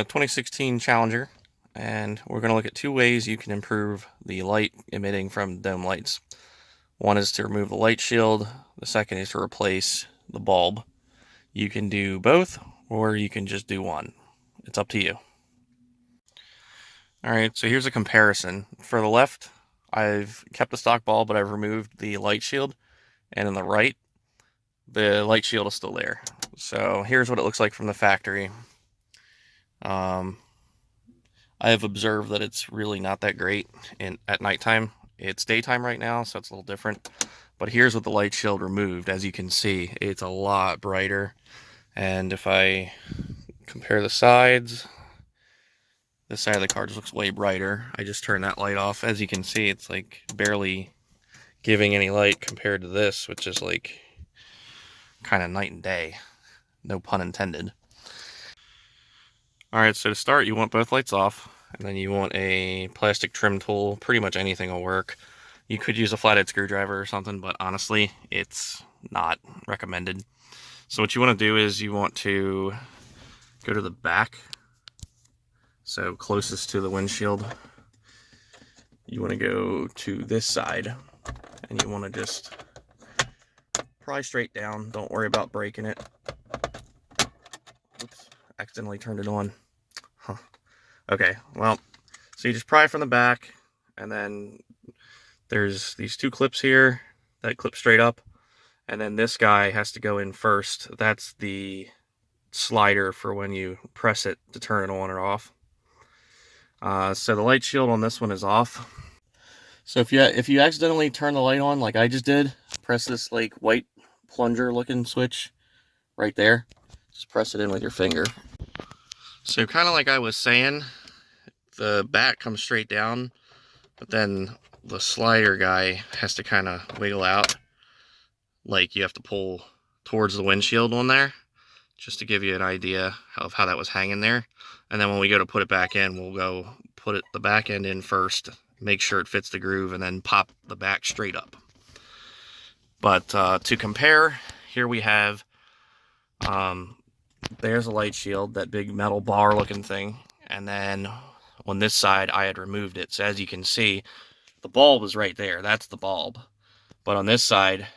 a 2016 Challenger, and we're going to look at two ways you can improve the light emitting from dome lights. One is to remove the light shield, the second is to replace the bulb. You can do both, or you can just do one. It's up to you. Alright, so here's a comparison. For the left, I've kept the stock bulb, but I've removed the light shield, and on the right, the light shield is still there. So here's what it looks like from the factory. I have observed that it's really not that great at nighttime. It's daytime right now, so it's a little different. But here's with the light shield removed. As you can see, it's a lot brighter. And if I compare the sides, this side of the car just looks way brighter. I just turned that light off. As you can see, it's like barely giving any light compared to this, which is like kind of night and day. No pun intended. Alright, so to start, you want both lights off, and then you want a plastic trim tool. Pretty much anything will work. You could use a flathead screwdriver or something, but honestly, it's not recommended. So what you want to do is you want to go to the back, so closest to the windshield. You want to go to this side, and you want to just pry straight down. Don't worry about breaking it. Oops, accidentally turned it on. Huh. Okay, well, so you just pry from the back, and then there's these two clips here that clip straight up, and then this guy has to go in first. That's the slider for when you press it to turn it on or off. So the light shield on this one is off. So if you accidentally turn the light on like I just did, press this like white plunger looking switch right there. Just press it in with your finger. So kind of like I was saying, the back comes straight down, but then the slider guy has to kind of wiggle out. Like you have to pull towards the windshield on there, just to give you an idea of how that was hanging there. And then when we go to put it back in, we'll go put the back end in first, make sure it fits the groove, and then pop the back straight up. But to compare, here we have, there's a light shield, that big metal bar looking thing, and then on this side I had removed it. So as you can see, the bulb is right there. That's the bulb. But on this side,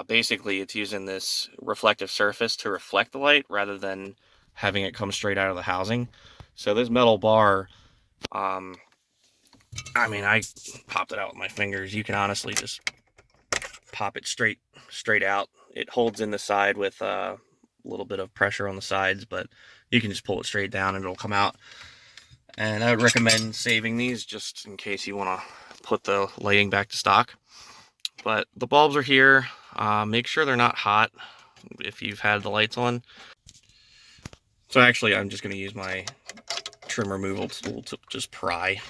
basically it's using this reflective surface to reflect the light rather than having it come straight out of the housing. So this metal bar, I mean, I popped it out with my fingers. You can honestly just pop it straight out. It holds in the side with a little bit of pressure on the sides, but you can just pull it straight down and it'll come out. And I would recommend saving these just in case you want to put the lighting back to stock. But the bulbs are here. Make sure they're not hot if you've had the lights on. So actually, I'm just going to use my trim removal tool to just pry.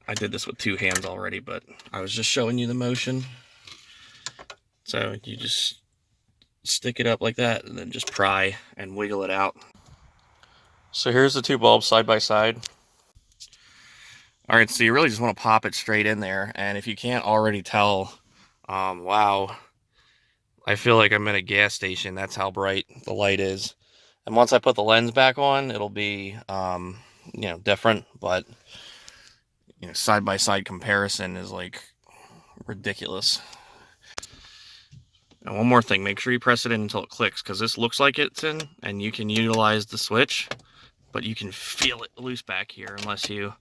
I did this with two hands already, but I was just showing you the motion. So you just stick it up like that and then just pry and wiggle it out. So here's the two bulbs side by side. Alright, so you really just want to pop it straight in there, and if you can't already tell, wow, I feel like I'm in a gas station. That's how bright the light is. And once I put the lens back on, it'll be, different, but, side by side comparison is like ridiculous. And one more thing, make sure you press it in until it clicks, because this looks like it's in, and you can utilize the switch, but you can feel it loose back here unless you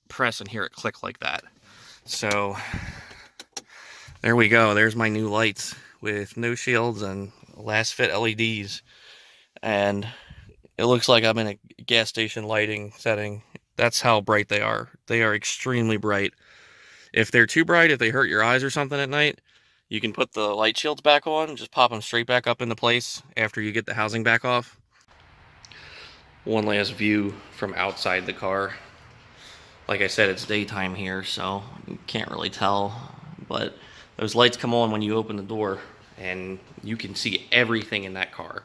press and hear it click like that. So there we go. There's my new lights with no shields and last fit LEDs, and it looks like I'm in a gas station lighting setting. That's how bright they are. They are extremely bright. If they're too bright, if they hurt your eyes or something at night, you can put the light shields back on, just pop them straight back up into place after you get the housing back off. One last view from outside the car. Like I said, it's daytime here, so you can't really tell, but those lights come on when you open the door, and you can see everything in that car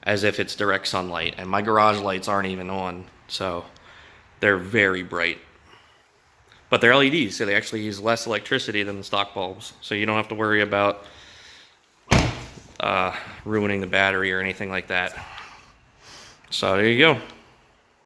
as if it's direct sunlight, and my garage lights aren't even on, so they're very bright. But they're LEDs, so they actually use less electricity than the stock bulbs, so you don't have to worry about ruining the battery or anything like that. So there you go.